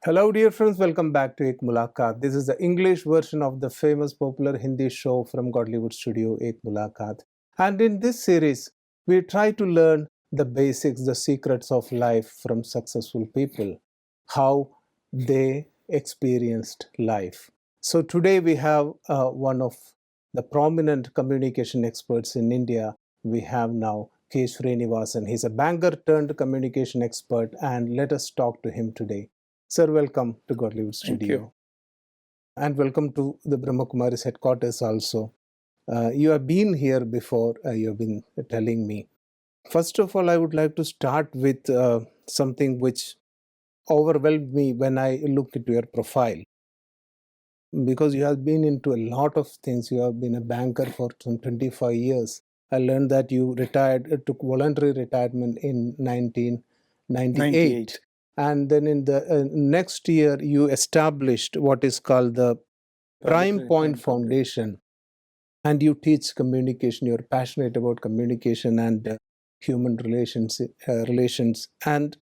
Hello dear friends, welcome back to Ek Mulakat. This is the English version of the famous popular Hindi show from Godlywood studio Ek Mulakat. And in this series, we try to learn the basics, the secrets of life from successful people, how they experienced life. So today we have one of the prominent communication experts in India. We have now K. Srinivashan. He's a banker turned communication expert, and let us talk to him today. Sir, welcome to Godlywood Studio. Thank you. And welcome to the Brahmakumaris headquarters also. You have been here before, you have been telling me. First of all, I would like to start with something which overwhelmed me when I looked into your profile. Because you have been into a lot of things. You have been a banker for some 25 years. I learned that you took voluntary retirement in 1998. And then in the next year, you established what is called the Prime Point Foundation. And you teach communication. You're passionate about communication and human relations. And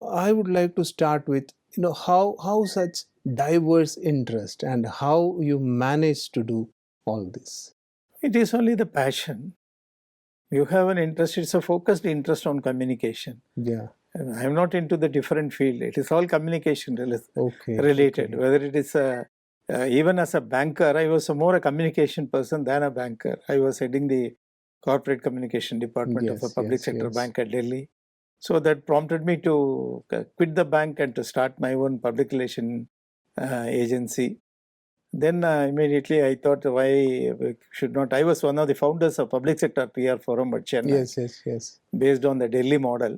I would like to start with, how such diverse interest and how you manage to do all this. It is only the passion. You have an interest, it's a focused interest on communication. Yeah. I'm not into the different field. It is all communication related. Okay. Whether it is even as a banker, I was more a communication person than a banker. I was heading the corporate communication department of a public sector bank at Delhi. So that prompted me to quit the bank and to start my own public relation agency. Then immediately I thought, why should not? I was one of the founders of Public Sector PR Forum at Chennai. Yes. Based on the Delhi model.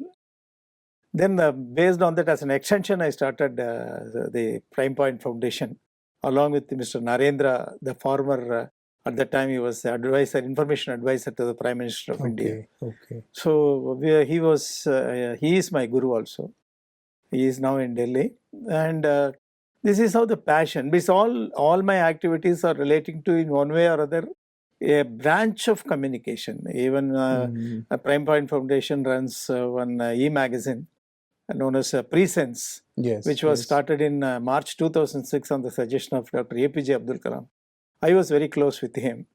Then based on that, as an extension, I started the Prime Point Foundation along with Mr. Narendra, the former, at that time he was the advisor, information advisor to the Prime Minister of India. Okay. So he is my guru also. He is now in Delhi. And this is how the passion, because all my activities are relating to, in one way or other, a branch of communication. Even a Prime Point Foundation runs one e-magazine known as Presence, which was started in March 2006 on the suggestion of Dr. APJ Abdul Kalam. I was very close with him.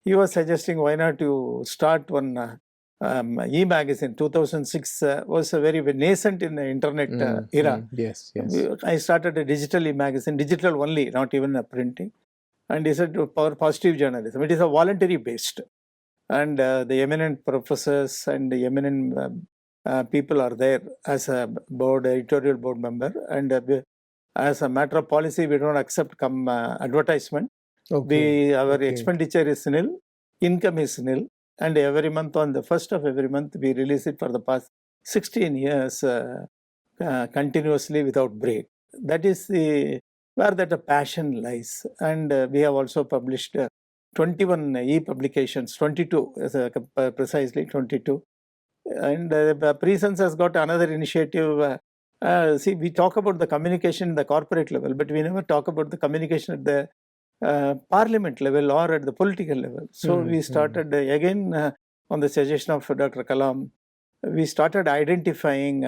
He was suggesting why not to start one e-magazine. 2006 was a very nascent in the internet era. Yes. I started a digital e-magazine, digital only, not even a printing. And he said, Power Positive Journalism. It is a voluntary based. And the eminent professors and the eminent people are there as a editorial board member. And as a matter of policy, we don't accept advertisement. Our expenditure is nil, income is nil. And every month, on the first of every month, we release it for the past 16 years continuously without break. That is where that passion lies. And we have also published 21 e-publications, 22, precisely 22. And Presence has got another initiative. See, we talk about the communication in the corporate level, but we never talk about the communication at the parliament level or at the political level. So we started again on the suggestion of Dr. Kalam, we started identifying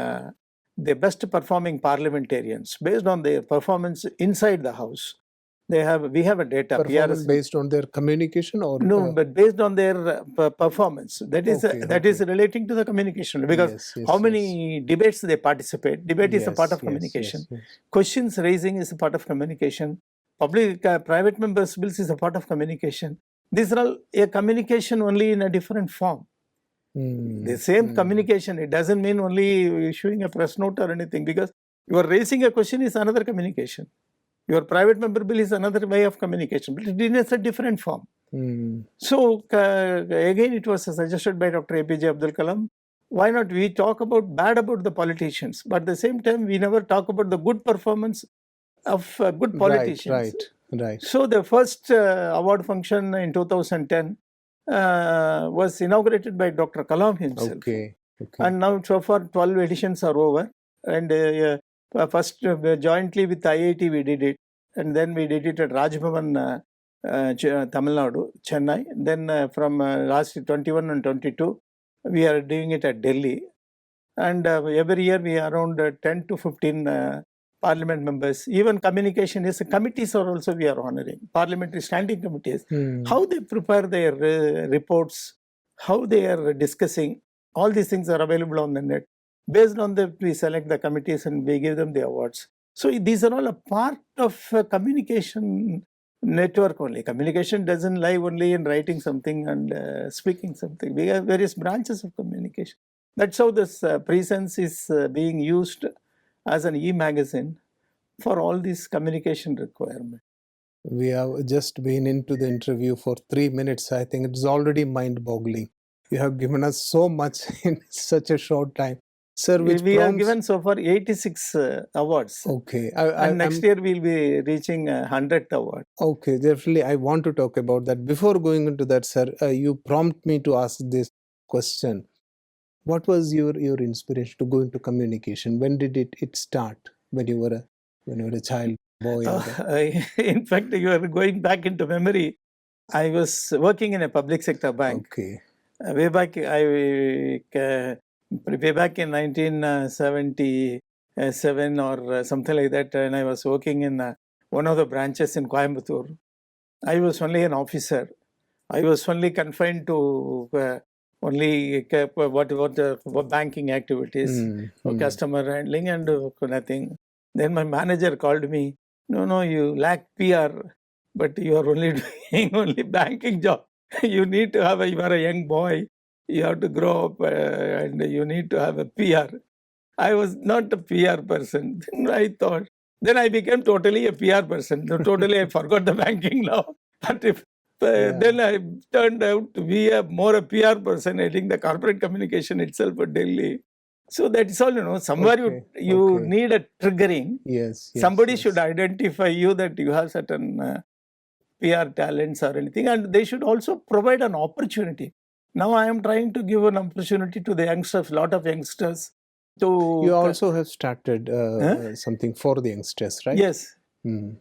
the best performing parliamentarians based on their performance inside the house. We have a data. Performance based on their communication or no, but based on their performance. That is relating to the communication, because how many debates they participate. Debate is a part of communication. Questions raising is a part of communication. Public private members' bills is a part of communication. These are all a communication only in a different form. The same communication. It doesn't mean only issuing a press note or anything, because you are raising a question is another communication. Your private member bill is another way of communication, but it is a different form. So again, it was suggested by Dr. APJ Abdul Kalam. Why not we talk bad about the politicians, but at the same time we never talk about the good performance of good politicians. Right. So the first award function in 2010 was inaugurated by Dr. Kalam himself. Okay. And now so far 12 editions are over. And first jointly with IIT we did it. And then we did it at Rajyoga, Tamil Nadu, Chennai. Then from last 21 and 22, we are doing it at Delhi. And every year we are around 10 to 15 parliament members, even communication is committees are also we are honoring. Parliamentary standing committees, how they prepare their reports, how they are discussing, all these things are available on the net. Based on that, we select the committees and we give them the awards. So these are all a part of communication network only. Communication doesn't lie only in writing something and speaking something. We have various branches of communication. That's how this presence is being used as an e-magazine for all these communication requirements. We have just been into the interview for 3 minutes. I think it's already mind-boggling. You have given us so much in such a short time. Sir, we have given so far 86 awards. Okay. And next year we'll be reaching 100th award. Okay, definitely. I want to talk about that. Before going into that, sir, you prompt me to ask this question. What was your inspiration to go into communication? When did it start? When you were a child, boy? In fact, you are going back into memory. I was working in a public sector bank. Okay. Way back in 1977 or something like that, and I was working in one of the branches in Coimbatore. I was only an officer. I was only confined to only what banking activities, customer handling and nothing. Then my manager called me, no, you lack PR, but you are only doing only banking job. You need to have you are a young boy, you have to grow up and you need to have a PR. I was not a PR person. Then I became totally a PR person. Totally I forgot the banking now. But then I turned out to be more a PR person, heading the corporate communication itself at Delhi. So that is all, somewhere you need a triggering. Yes. Somebody should identify you that you have certain PR talents or anything, and they should also provide an opportunity. Now I am trying to give an opportunity to the youngsters, lot of youngsters. You also have started something for the youngsters, right? Yes.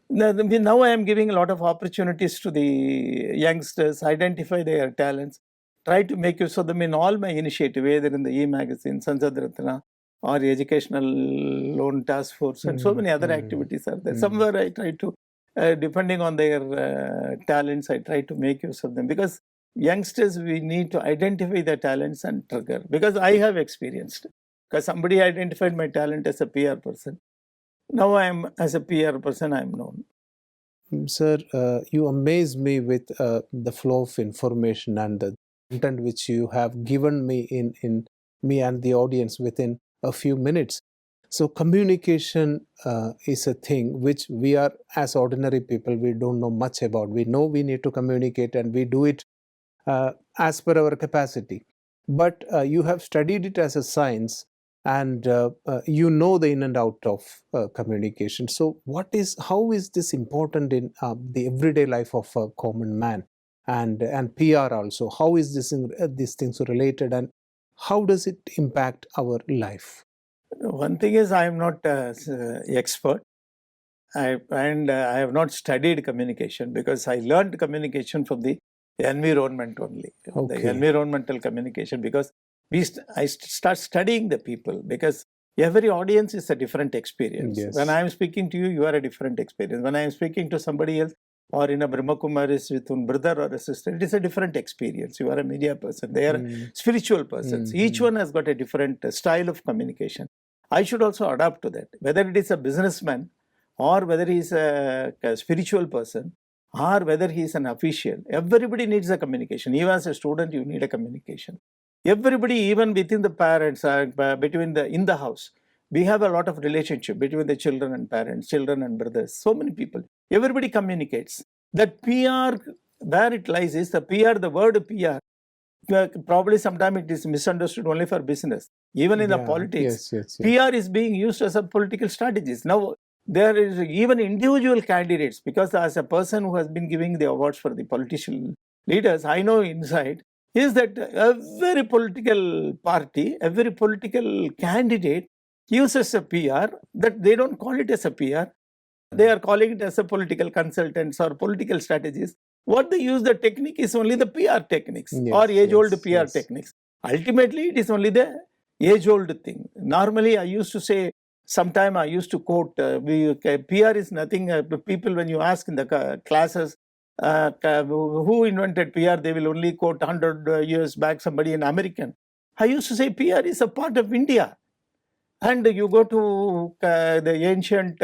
Now I am giving a lot of opportunities to the youngsters, identify their talents, try to make use of them in all my initiative, either in the e-magazine, Sansad Ratna, or educational loan task force, and so many other activities are there. Somewhere I try to, depending on their talents, I try to make use of them. Because youngsters, we need to identify their talents and trigger. Because I have experienced. Because somebody identified my talent as a PR person. Now as a PR person, I am known. Sir, you amaze me with the flow of information and the content which you have given me in me and the audience within a few minutes. So communication is a thing which we are, as ordinary people, we don't know much about. We know we need to communicate and we do it as per our capacity. But you have studied it as a science, and you know the in and out of communication. So how is this important in the everyday life of a common man, and PR also? How is these things related, and how does it impact our life? One thing is, I am not an expert, and I have not studied communication, because I learned communication from the environment only, the environmental communication, because I start studying the people, because every audience is a different experience. Yes. When I am speaking to you, you are a different experience. When I am speaking to somebody else, or in a Brahmakumaris with a brother or a sister, it is a different experience. You are a media person. They are spiritual persons. Each one has got a different style of communication. I should also adapt to that. Whether it is a businessman, or whether he is a spiritual person, or whether he is an official, everybody needs a communication. Even as a student, you need a communication. Everybody, even within the parents, in the house, we have a lot of relationship between the children and parents, children and brothers, so many people. Everybody communicates. That PR, where it lies is the PR, the word PR, probably sometimes it is misunderstood only for business. Even in the politics, PR is being used as a political strategist. Now, there is even individual candidates, because as a person who has been giving the awards for the political leaders, I know inside is that every political party, every political candidate uses a PR, that they don't call it as a PR. They are calling it as a political consultants or political strategists. What they use, the technique is only the PR techniques or age-old PR techniques. Ultimately, it is only the age-old thing. Normally, I used to say, sometime I used to quote, PR is nothing, people when you ask in the classes, who invented PR, they will only quote 100 years back somebody in American. I used to say PR is a part of India. And you go to the ancient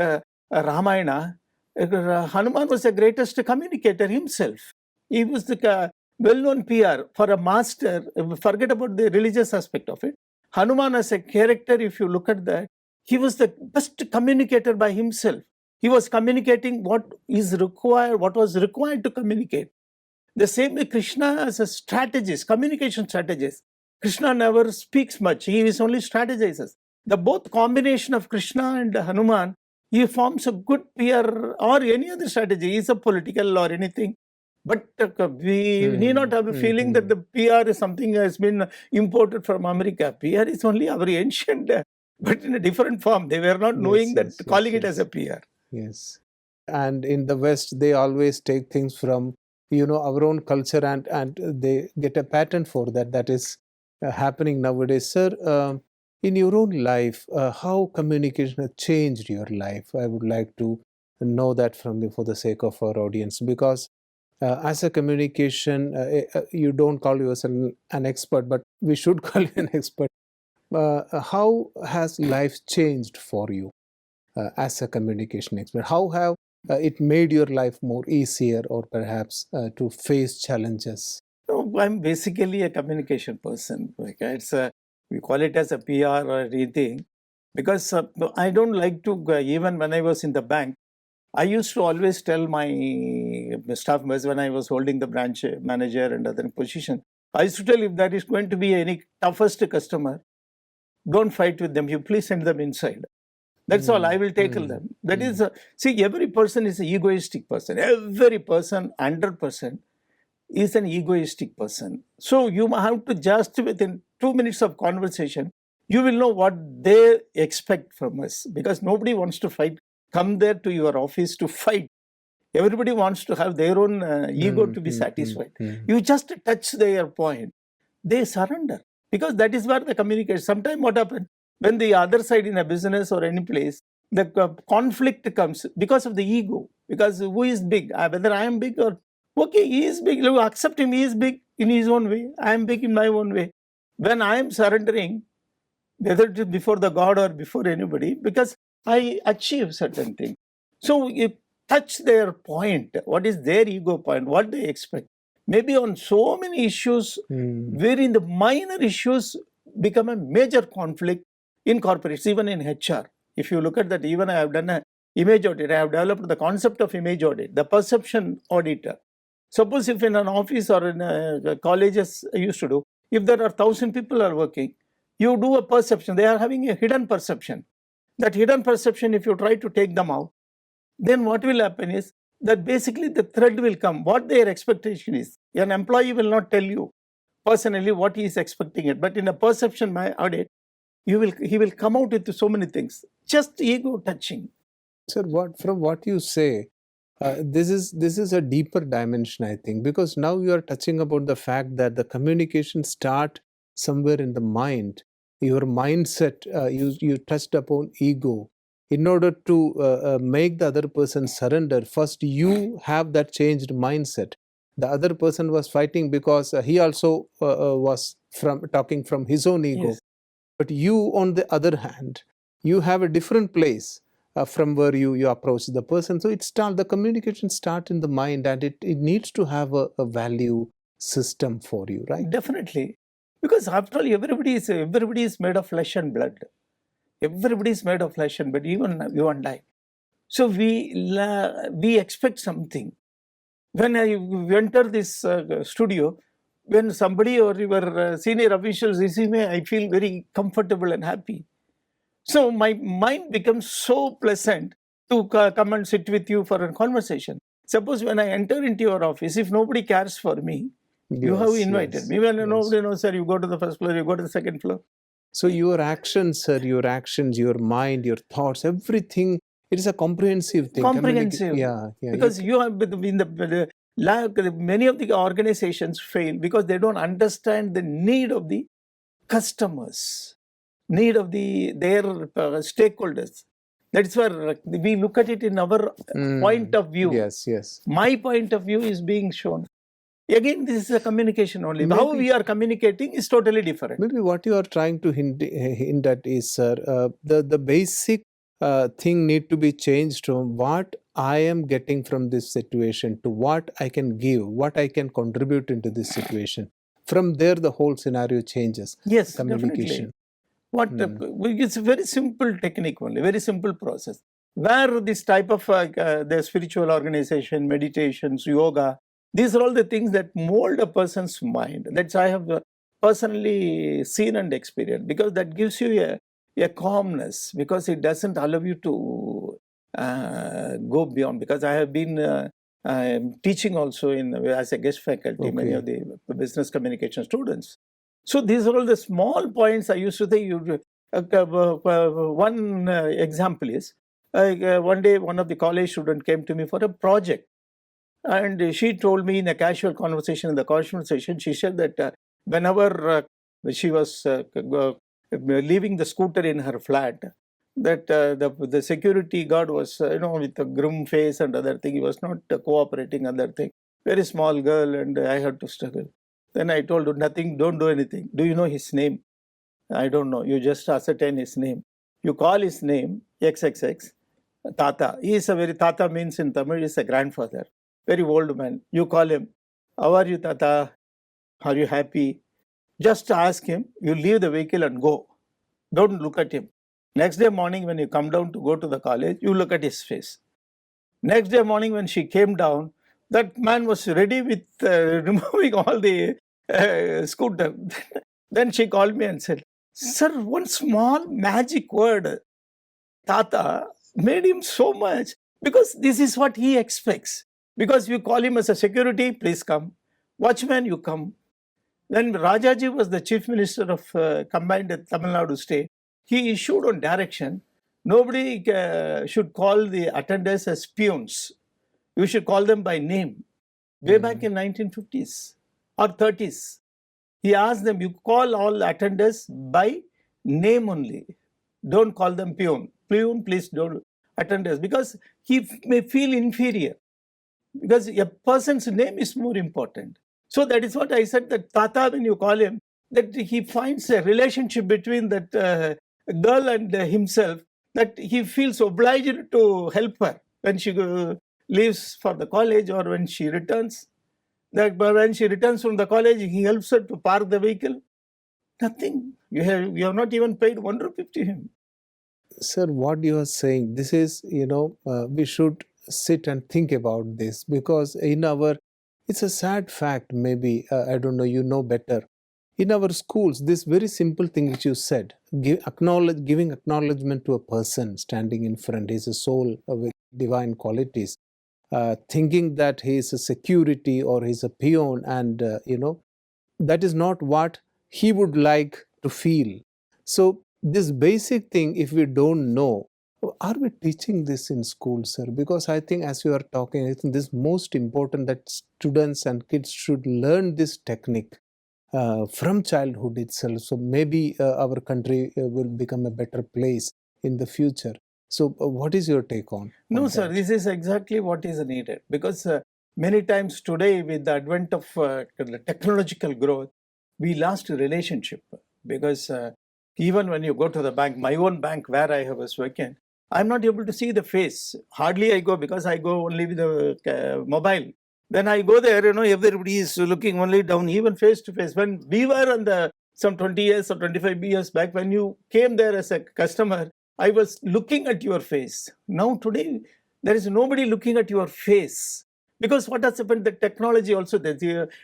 Ramayana, Hanuman was the greatest communicator himself. He was the well-known PR for a master. Forget about the religious aspect of it. Hanuman as a character, if you look at that, he was the best communicator by himself. He was communicating what is required, what was required to communicate. The same way Krishna as a strategist, communication strategist. Krishna never speaks much. He is only strategizes. The both combination of Krishna and Hanuman, he forms a good PR or any other strategy. He is a political or anything. But we need not have a feeling that the PR is something that has been imported from America. PR is only our ancient, but in a different form. They were not knowing calling it as a PR. Yes. And in the West, they always take things from, our own culture and they get a patent for that. That is happening nowadays. Sir, in your own life, how communication has changed your life? I would like to know that from you for the sake of our audience, because as a communication, you don't call yourself an expert, but we should call you an expert. How has life changed for you as a communication expert? How have it made your life more easier or perhaps to face challenges? No, I'm basically a communication person. We call it as a PR or anything, because I don't like to, even when I was in the bank, I used to always tell my staff members when I was holding the branch manager and other position, I used to tell, if there is going to be any toughest customer, don't fight with them. You please send them inside. That's all. I will tackle them. That is, see, every person is an egoistic person. Every person, 100%, is an egoistic person. So you have to just within 2 minutes of conversation, you will know what they expect from us, because nobody wants to fight. Come there to your office to fight. Everybody wants to have their own ego to be satisfied. You just touch their point, they surrender, because that is where the communication. Sometimes what happens when the other side in a business or any place, the conflict comes because of the ego. Because who is big? Whether I am big or okay, he is big. You accept him. He is big in his own way. I am big in my own way. When I am surrendering, whether it is before the God or before anybody, because I achieve certain things. So you touch their point. What is their ego point? What they expect? Maybe on so many issues, wherein the minor issues become a major conflict in corporates, even in HR. If you look at that, even I have done an image audit. I have developed the concept of image audit, the perception auditor. Suppose if in an office or in a colleges I used to do, if there are 1,000 people are working, you do a perception. They are having a hidden perception. That hidden perception, if you try to take them out, then what will happen is that basically the thread will come. What their expectation is. An employee will not tell you personally what he is expecting it. But in a perception audit, he will come out with so many things. Just ego touching. Sir, from what you say, this is a deeper dimension, I think, because now you are touching about the fact that the communication start somewhere in the mind. Your mindset, you touched upon ego. In order to make the other person surrender, first you have that changed mindset. The other person was fighting because he also was talking from his own ego. Yes. But you, on the other hand, you have a different place from where you approach the person. So the communication starts in the mind, and it needs to have a value system for you, right? Definitely. Because after all, everybody is made of flesh and blood. Everybody is made of flesh and blood, even you and I. So we expect something. When I enter this studio, when somebody or your senior officials receive me, I feel very comfortable and happy. So my mind becomes so pleasant to come and sit with you for a conversation. Suppose when I enter into your office, if nobody cares for me, you have invited me. When nobody knows, sir, you go to the first floor, you go to the second floor. So your actions, sir, your mind, your thoughts, everything, it is a comprehensive thing. Comprehensive. Yeah. Because you have many of the organizations fail because they don't understand the need of the customers. need of their stakeholders. That's where we look at it in our point of view. Yes, yes. My point of view is being shown. Again, this is a communication only. How we are communicating is totally different. Maybe what you are trying to hint at is, sir, the basic thing need to be changed from what I am getting from this situation to what I can give, what I can contribute into this situation. From there, the whole scenario changes. Yes, Communication. definitely. It's a very simple technique only, very simple process. Where this type of the spiritual organization, meditations, yoga, these are all the things that mold a person's mind. That's I have personally seen and experienced, because that gives you a calmness, because it doesn't allow you to go beyond. Because I have been teaching also as a guest faculty, many of the business communication students. So these are all the small points I used to think. One example is, one day one of the college students came to me for a project. And she told me in a casual conversation, in the conversation, she said that whenever she was leaving the scooter in her flat, that the security guard was, with a grim face and other thing, he was not cooperating, other thing. Very small girl, and I had to struggle. Then I told her, nothing, don't do anything. Do you know his name? I don't know. You just ascertain his name. You call his name, XXX, Tata. He is Tata means in Tamil, is a grandfather. Very old man. You call him, how are you, Tata? Are you happy? Just ask him, you leave the vehicle and go. Don't look at him. Next day morning, when you come down to go to the college, you look at his face. Next day morning, when she came down, that man was ready with removing all the scooter. Then she called me and said, sir, one small magic word, Tata, made him so much, because this is what he expects. Because you call him as a security, please come. Watchman, you come. When Rajaji was the chief minister of combined Tamil Nadu state, he issued on direction, nobody should call the attendants as peons. You should call them by name. Way back in 1950s or 30s, he asked them, you call all attendants by name only. Don't call them peon. Peon, please don't attendants, because he may feel inferior. Because a person's name is more important. So that is what I said, that Tata, when you call him, that he finds a relationship between that girl and himself, that he feels obliged to help her when she leaves for the college or when she returns. That when she returns from the college, he helps her to park the vehicle. Nothing. You have not even paid 1 rupee to him. Sir, what you are saying, this is, we should sit and think about this, because it's a sad fact, maybe, I don't know, you know better. In our schools, this very simple thing which you said, giving acknowledgement to a person standing in front, he's a soul with divine qualities, thinking that he is a security or he's a peon, and, that is not what he would like to feel. So this basic thing, if we don't know, are we teaching this in school, sir? Because I think as you are talking, I think this is most important, that students and kids should learn this technique from childhood itself. So maybe our country will become a better place in the future. So what is your take on No, sir, this is exactly what is needed. Because many times today, with the advent of technological growth, we lost a relationship. Because even when you go to the bank, my own bank where I was working, I'm not able to see the face. Hardly I go, because I go only with the mobile. Then I go there, everybody is looking only down, even face to face. When we were on some 20 years or 25 years back, when you came there as a customer, I was looking at your face. Now today, there is nobody looking at your face. Because what has happened, the technology also,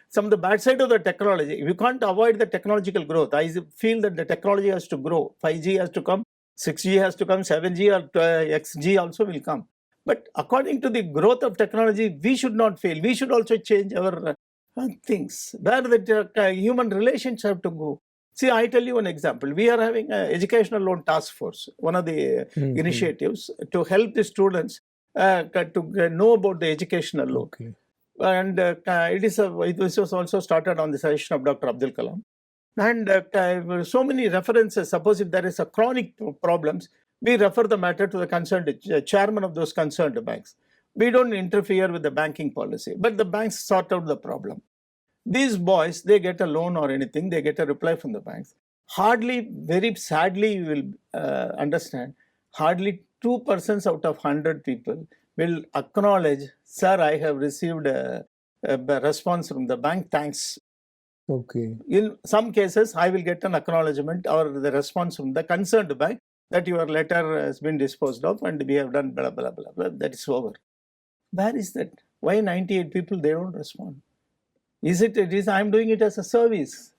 some of the bad side of the technology, you can't avoid the technological growth. I feel that the technology has to grow. 5G has to come, 6G has to come, 7G or XG also will come. But according to the growth of technology, we should not fail. We should also change our things, where the human relations have to go. See, I tell you one example. We are having an educational loan task force, one of the initiatives to help the students to know about the educational loan. Okay. And it was also started on the suggestion of Dr. Abdul Kalam. And so many references. Suppose if there is a chronic problems, we refer the matter to the concerned chairman of those concerned banks. We don't interfere with the banking policy, but the banks sort out the problem. These boys, they get a loan or anything, they get a reply from the banks. Hardly, very sadly, you will understand, hardly 2% out of 100 people will acknowledge, sir, I have received a response from the bank, thanks. Okay. In some cases, I will get an acknowledgement or the response from the concerned bank that your letter has been disposed of and we have done blah, blah, blah, blah. That is over. Where is that? Why 98 people, they don't respond? It is I'm doing it as a service.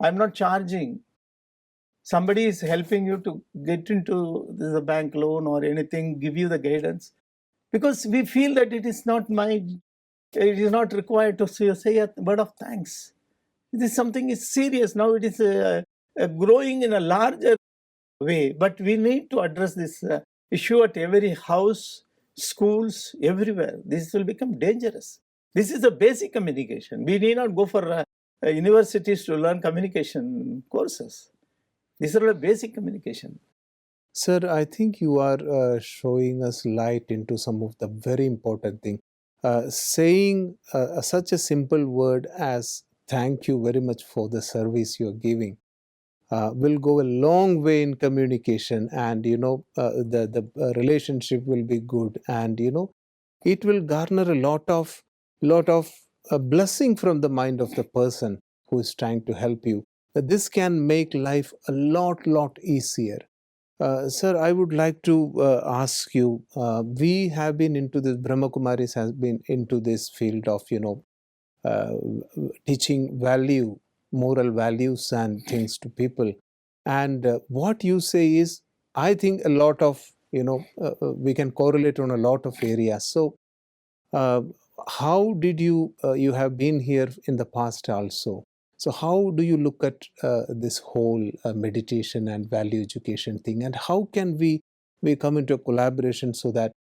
I'm not charging. Somebody is helping you to get into the bank loan or anything, give you the guidance. Because we feel that it is not required to say a word of thanks. It is something is serious. Now it is growing in a larger way, but we need to address this issue at every house, schools, everywhere. This will become dangerous. This is a basic communication. We need not go for universities to learn communication courses. These are the basic communication. Sir, I think you are showing us light into some of the very important thing. Saying such a simple word as thank you very much for the service you are giving will go a long way in communication, and the relationship will be good, and it will garner a lot of blessing from the mind of the person who is trying to help you. This can make life a lot easier. Sir, I would like to ask you, we have been into this, Brahmakumaris has been into this field of, teaching moral values and things to people. And what you say is, I think a lot of, we can correlate on a lot of areas. So, how did you have been here in the past also? So how do you look at this whole meditation and value education thing, and how can we come into a collaboration so that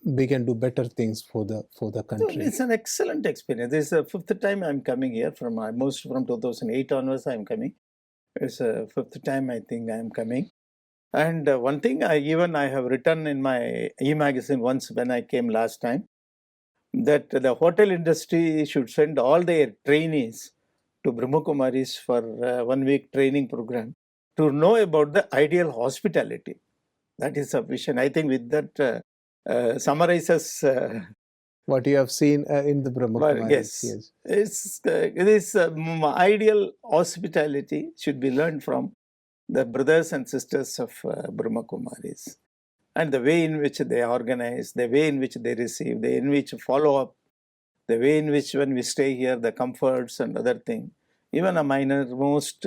we can do better things for the country? So it's an excellent experience. This is the fifth time I'm coming here from 2008 onwards. I'm coming. It's the fifth time I think I'm coming. And one thing I have written in my e-magazine once when I came last time, that the hotel industry should send all their trainees to Brahmakumaris for a 1 week training program to know about the ideal hospitality. That is a vision. I think with that summarizes what you have seen in the Brahmakumaris. Yes. This ideal hospitality should be learned from the brothers and sisters of Brahmakumaris, and the way in which they organize, the way in which they receive, the way in which follow up, the way in which when we stay here, the comforts and other thing, even a minor most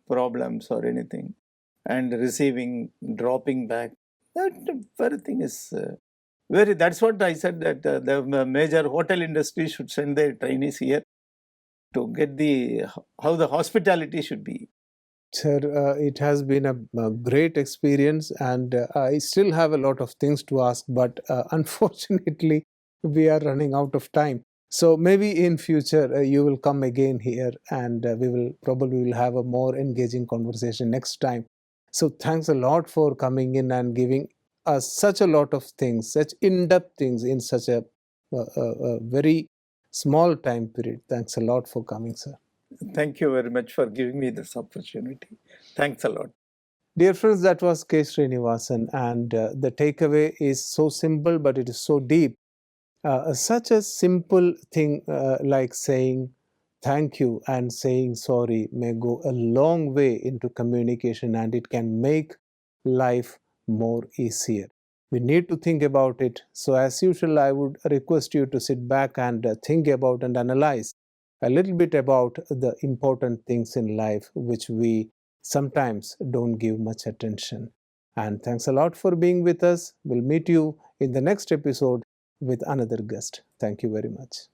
problems or anything, and receiving, dropping back, that very thing is that's what I said, that the major hotel industry should send their trainees here to get how the hospitality should be. Sir, it has been a great experience, and I still have a lot of things to ask, but unfortunately we are running out of time. So maybe in future you will come again here, and we will probably have a more engaging conversation next time. So thanks a lot for coming in and giving us such a lot of things, such in-depth things in such a very small time period. Thanks a lot for coming, sir. Thank you very much for giving me this opportunity. Thanks a lot. Dear friends, that was K. Srinivashan, and the takeaway is so simple, but it is so deep. Such a simple thing like saying thank you and saying sorry may go a long way into communication, and it can make life more easier. We need to think about it. So as usual, I would request you to sit back and think about and analyze a little bit about the important things in life which we sometimes don't give much attention. And thanks a lot for being with us. We'll meet you in the next episode with another guest. Thank you very much.